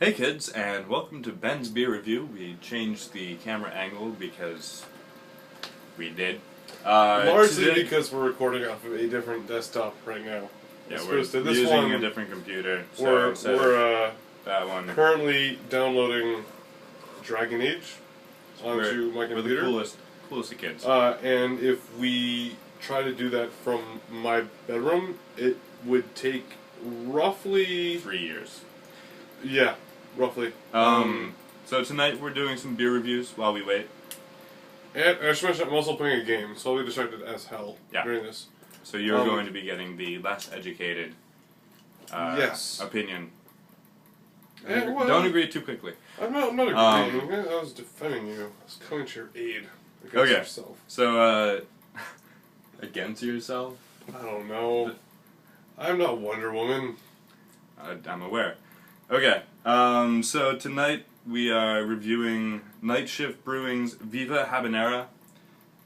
Hey kids, and welcome to Ben's Beer Review. We changed the camera angle because we did. Largely because we're recording off of a different desktop right now. Yeah, we're using a different computer. So we're that one. currently downloading Dragon Age onto my computer. We're the coolest of kids. And if we try to do that from my bedroom, it would take roughly 3 years. Yeah, roughly. So tonight we're doing some beer reviews while we wait. And I should mention I'm also playing a game, so I'll be distracted as hell during this. So you're going to be getting the less educated opinion. Don't agree too quickly. I'm not agreeing. I was defending you. I was coming to your aid against yourself. So, against yourself? I don't know. I'm not Wonder Woman. I'm aware. Okay, so tonight we are reviewing Night Shift Brewing's Viva Habanera.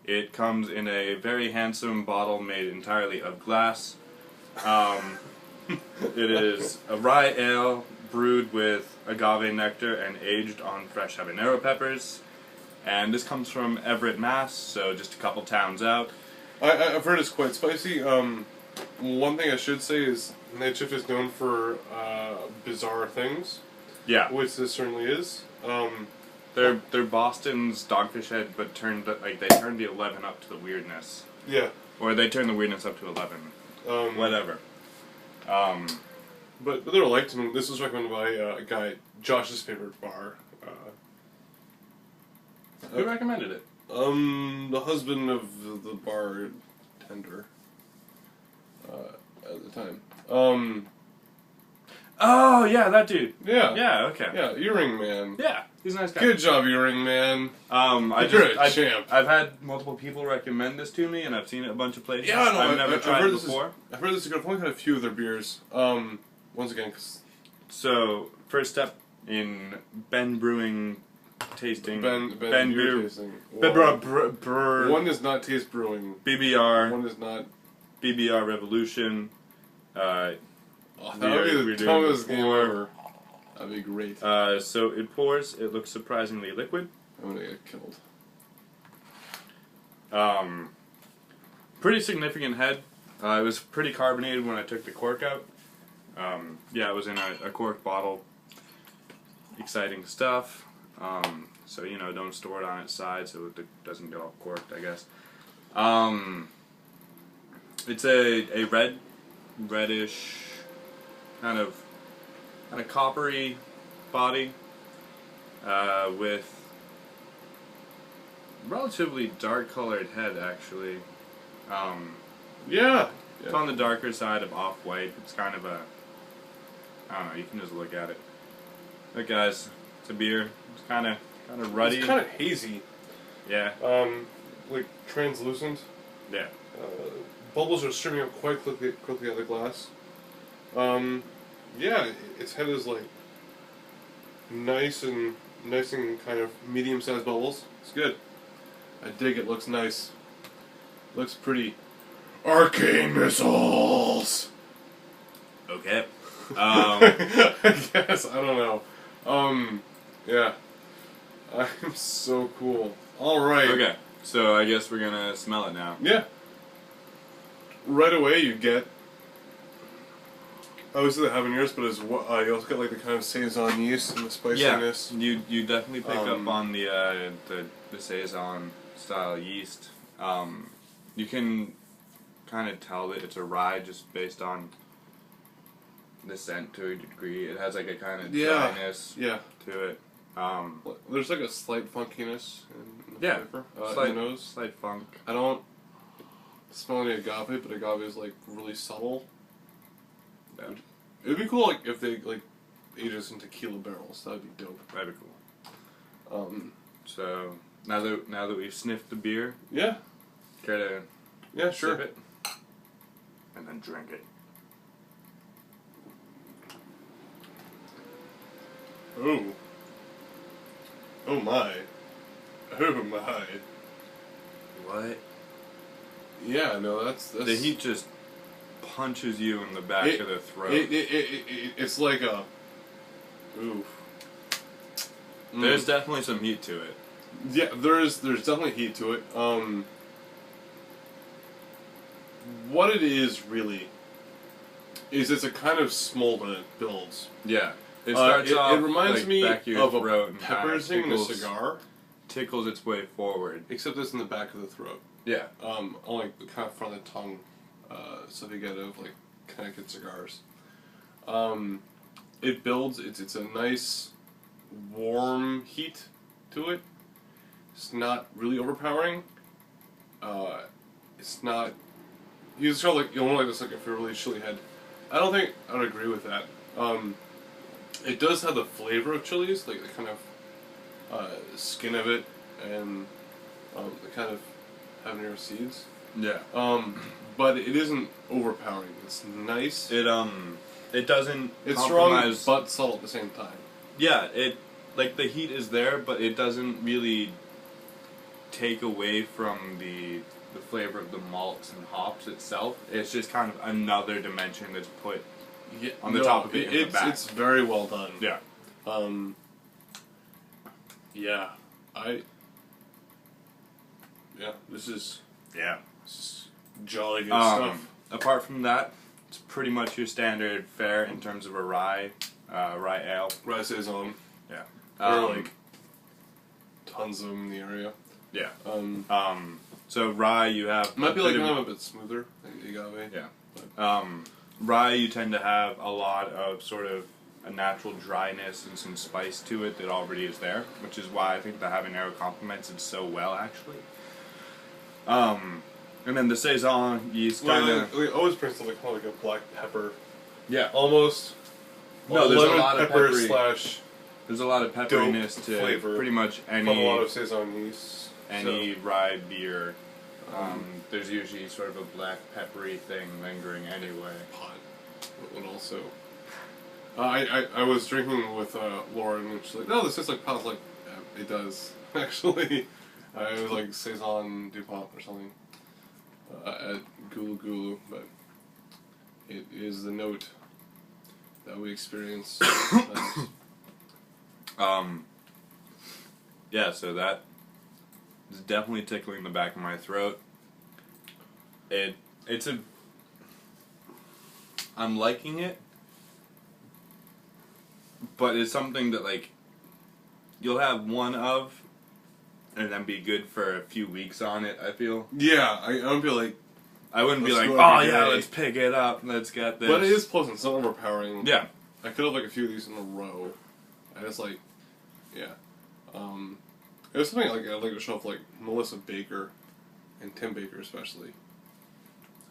It comes in a very handsome bottle made entirely of glass. It is a rye ale brewed with agave nectar and aged on fresh habanero peppers. And this comes from Everett, Mass, so just a couple towns out. I've heard it's quite spicy. One thing I should say is Night Shift is known for bizarre things. Yeah. Which this certainly is. They're Boston's Dogfish Head, but they turned the 11 up to the weirdness. Yeah. Or they turned the weirdness up to 11. Whatever. But they're liked, and this was recommended by a guy, Josh's favorite bar. Who recommended it? The husband of the bartender. At the time. Oh, yeah, that dude. Yeah. Yeah, okay. Yeah, Earring Man. Yeah, he's a nice guy. Good job, Earring Man. You're a champ. I've had multiple people recommend this to me, and I've seen it a bunch of places. Yeah, no, I've never tried it before. I've heard this is good. I've only had a few of their beers. Once again, So, first step in Ben Brewing tasting. Ben beer tasting. One does not taste brewing. BBR. One does not. BBR Revolution. That would be the dumbest game ever. That'd be great. So it pours. It looks surprisingly liquid. I'm gonna get killed. Pretty significant head. It was pretty carbonated when I took the cork out. Yeah, it was in a cork bottle. Exciting stuff. So, don't store it on its side so it doesn't get all corked, I guess. It's a reddish, kind of coppery body, with relatively dark colored head, actually. Yeah. It's on the darker side of off-white. It's kind of I don't know, you can just look at it. Look guys, it's a beer. It's kind of ruddy. It's kind of hazy. Yeah. Like translucent. Yeah. Bubbles are streaming up quite quickly out of the glass. Yeah, its head is like nice and kind of medium-sized bubbles. It's good. I dig it. Looks nice. Looks pretty. Arcane missiles. Okay. I guess I don't know. Yeah. I'm so cool. All right. Okay. So I guess we're gonna smell it now. Yeah. Right away, you get obviously the habaneros, but you also get like the kind of saison yeast and the spiciness. Yeah, you definitely pick up on the saison style yeast. You can kind of tell that it's a rye just based on the scent to a degree. It has like a kind of dryness to it. There's like a slight funkiness in the flavor. Slight, in the nose. Slight funk. I don't smell any agave, but agave is like really subtle. Yeah. It'd be cool like if they like age us in tequila barrels. That'd be dope. That'd be cool. So now that we've sniffed the beer, care to sure. sip it and then drink it. Oh my. Oh my. What? Yeah, no, that's the heat just punches you in the back of the throat. It's like a oof. There's definitely some heat to it. Yeah, there's definitely heat to it. What it is really is it's a kind of smolder that builds. Yeah. It starts off, it reminds like, me back of your of throat a and pepper kinda thing in a tickles- cigar, tickles its way forward. except it's in the back of the throat. Yeah. On like the kind of front of the tongue, so they get of like Connecticut cigars. It builds. It's a nice warm heat to it. It's not really overpowering. It's not. You just feel like you'll know like this like if you're a really chilly head. I don't think I would agree with that. It does have the flavor of chilies, like the kind of skin of it, and the kind of Habanera seeds. Yeah. But it isn't overpowering. It's nice. It doesn't It's strong compromise. but subtle at the same time. Yeah, like the heat is there, but it doesn't really take away from the flavor of the malts and hops itself. It's just kind of another dimension that's put on the top of it. In the back. It's very well done. Yeah. Yeah. This is jolly good stuff. Apart from that, it's pretty much your standard fare in terms of a rye ale. Rye Saison. Yeah. There are like tons of them in the area. Yeah. So rye, you have Might be like kind of a bit smoother, like agave. Yeah. Rye, you tend to have a lot of sort of a natural dryness and some spice to it that already is there, which is why I think the Habanero complements it so well, actually. And then the Saison yeast kind of... It always brings like kind of like a black pepper. Yeah. Almost. No, there's a lemon lot of pepper peppery... slash There's a lot of pepperiness to flavor pretty much from a lot of Saison yeast. any rye beer. There's usually sort of a black peppery thing lingering anyway. Pot would also. I was drinking with Lauren and she's like, no, this tastes like pot. Like, yeah, it does actually. It was like Saison Dupont or something at Gulu Gulu, but it is the note that we experience. Yeah, so that is definitely tickling the back of my throat. I'm liking it, but it's something that like you'll have one of and then be good for a few weeks on it, I feel. Yeah, I don't feel like I wouldn't be like, go oh every yeah, day." let's pick it up, let's get this. But it is pleasant. It's not overpowering. Yeah. I could have like a few of these in a row. I just like, yeah. It was something like I'd like to show off like Melissa Baker and Tim Baker especially.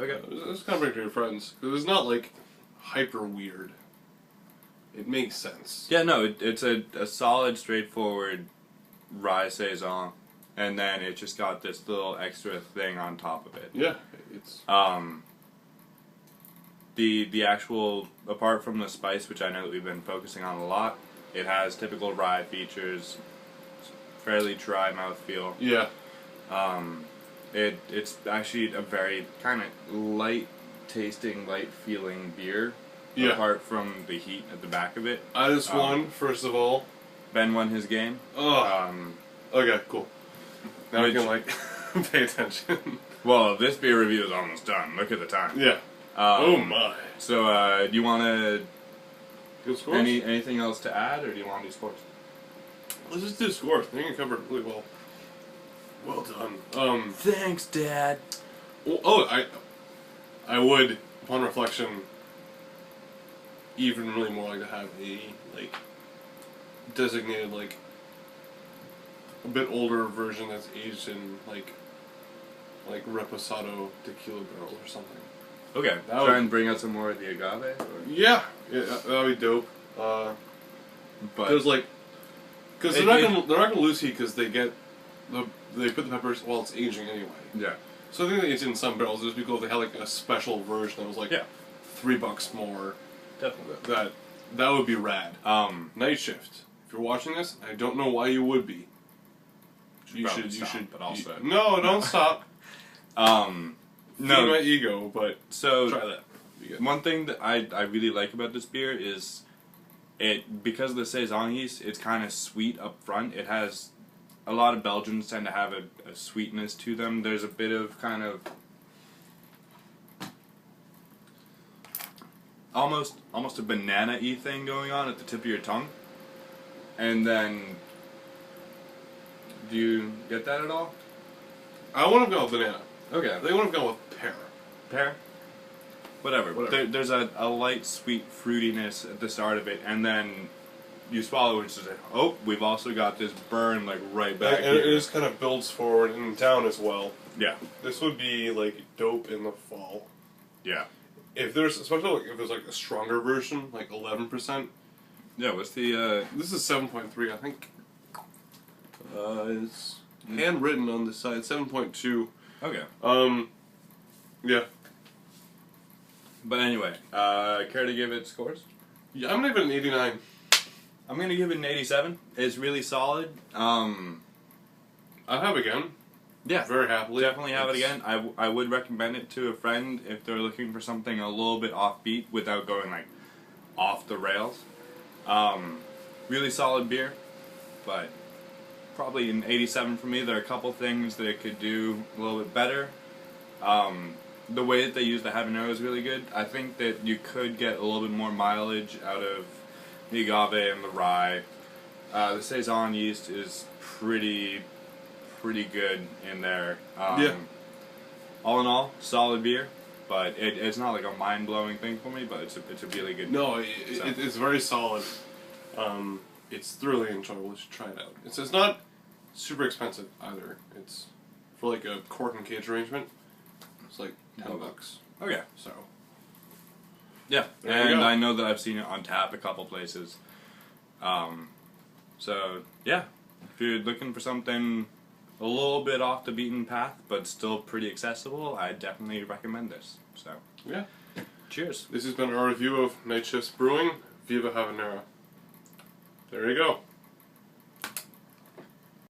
Okay. It was kind of bring to your friends because it's not like hyper weird. It makes sense. Yeah, no, it's a solid, straightforward rye saison, and then it just got this little extra thing on top of it. Yeah, it's the actual, apart from the spice, which I know that we've been focusing on a lot, it has typical rye features, fairly dry mouthfeel. yeah. It's actually a very kind of light tasting, light feeling beer. Yeah. Apart from the heat at the back of it. I just won first of all. Ben won his game. Oh. Okay, cool. Now we Which- can like pay attention. Well, this beer review is almost done. Look at the time. Yeah. Oh my. So, do you want to Good scores. anything else to add, or do you want to do scores? Let's just do scores. I think you covered it really well. Well done. Thanks, Dad. I would, upon reflection, even really more like to have a like designated like a bit older version that's aged in like reposado tequila barrels or something. Okay. That Try would- and bring out some more of the agave. Or? Yeah, that'd be dope. But Because they're not gonna lose heat because they put the peppers while it's aging anyway. yeah. So I think they aged in some barrels. Just because they had like a special version that was like Yeah. $3 more. Definitely. That would be rad. Um, Night Shift. If you're watching this, I don't know why you would be. You probably should. stop, but also- no, don't stop. Feed no. my ego, but So try that. Be good. one thing that I really like about this beer is because of the saison yeast, it's kind of sweet up front. It has a lot of Belgians tend to have a sweetness to them. There's a bit of kind of almost a banana-y thing going on at the tip of your tongue. And then, do you get that at all? I want to go with banana. Okay. They want to go with pear. Pear? Whatever. There's a light, sweet fruitiness at the start of it, and then you swallow it and it's like, oh, we've also got this burn like right back And here. it just kind of builds forward and down as well. Yeah. This would be like dope in the fall. Yeah. If there's, especially like, if there's like a stronger version, like 11%. Yeah, what's the, This is 7.3, I think. It's handwritten on the side, 7.2. Okay. Yeah. But anyway, care to give it scores? Yeah, I'm gonna give it an 89. I'm gonna give it an 87. It's really solid. I'll have it again. Yeah. Very happily. Definitely have it again. I would recommend it to a friend if they're looking for something a little bit offbeat without going like off the rails. Really solid beer, but probably an 87 for me. There are a couple things that it could do a little bit better. The way that they use the Habanera is really good. I think that you could get a little bit more mileage out of the agave and the rye. The saison yeast is pretty good in there. Yeah. All in all, solid beer, but it's not like a mind-blowing thing for me, but it's a really good No, beer. it's very solid. It's thoroughly enjoyable. You should try it out. It's not super expensive either. It's for like a cork and cage arrangement. It's like $10. Okay. So Yeah, There you and go. I know that I've seen it on tap a couple places. So yeah, if you're looking for something a little bit off the beaten path but still pretty accessible, I definitely recommend this. So yeah, cheers. this has been our review of Night Shifts Brewing Viva Habanera. There you go.